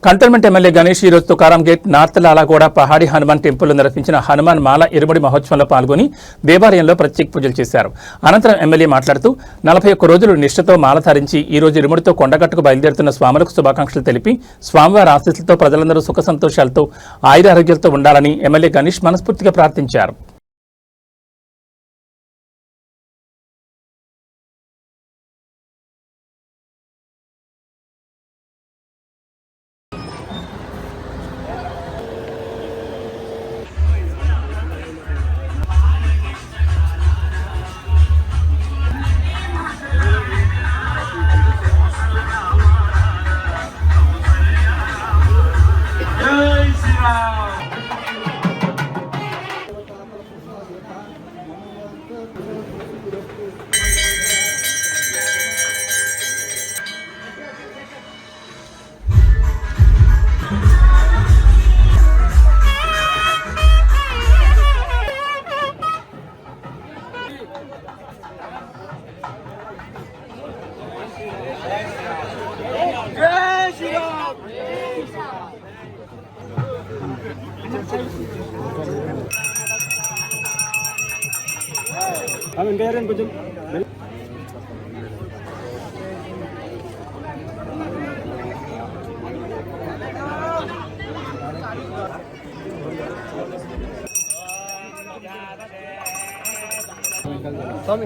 Cantonment MLA Ganesh ఈరోజు Tukaram gate north Lalaguda Pahadi Hanuman టెంపుల్లో నిర్వహించిన హనుమాన్ మాల ఇరుముడి మహోత్సవంలో పాల్గొని దేవాలయంలో ప్రత్యేక పూజలు చేశారు. అనంతరం ఎమ్మెల్యే మాట్లాడుతూ 41 రోజులు నిష్ఠతో మాల ధరించి ఈ రోజు ఇరుముడితో కొండగట్టుకు బయలుదేరుతున్న స్వాములకు శుభాకాంక్షలు తెలిపి స్వామివారి ఆశీస్సులతో ప్రజలందరూ సుఖ సంతోషాలతో ఆయురారోగ్యాలతో ఉండాలని ఎమ్మెల్యే గణేష్ మనస్ఫూర్తిగా ప్రార్థించారు.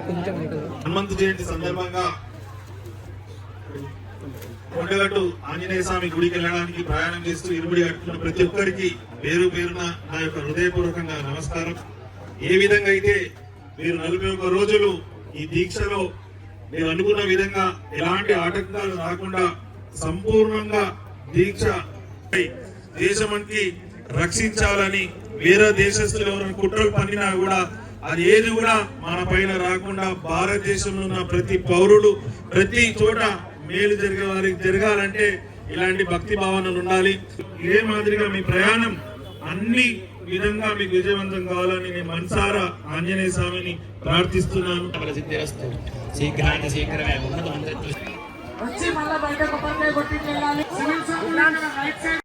కొంచెం హనుమంతు జయంతి సందర్భంగా కొండగట్టు ఆంజనేయ స్వామి గుడికి వెళ్ళడానికి ప్రయాణం చేస్తూ ఇరుముడి కట్టుకున్న ప్రతి ఒక్కరికి పేరు పేరున నా యొక్క హృదయపూర్వకంగా నమస్కారం. ఏ విధంగా అయితే మీరు 41 రోజులు ఈ దీక్షలో మేము అనుకున్న విధంగా ఎలాంటి ఆటంకాలు రాకుండా సంపూర్ణంగా దీక్ష దేశానికి రక్షించాలని వేరే దేశస్తులు ఎవరైనా కుట్రలు పన్నినా కూడా అది ఏది కూడా మన పైన రాకుండా భారతదేశంలో ఉన్న ప్రతి పౌరుడు ప్రతి చోట మేలు జరిగే వారికి జరగాలంటే ఇలాంటి భక్తి భావనలు ఉండాలి. ఇదే మాదిరిగా మీ ప్రయాణం అన్ని విధంగా మీకు విజయవంతం కావాలని నేను మనసారా ఆంజనేయ స్వామిని ప్రార్థిస్తున్నాను.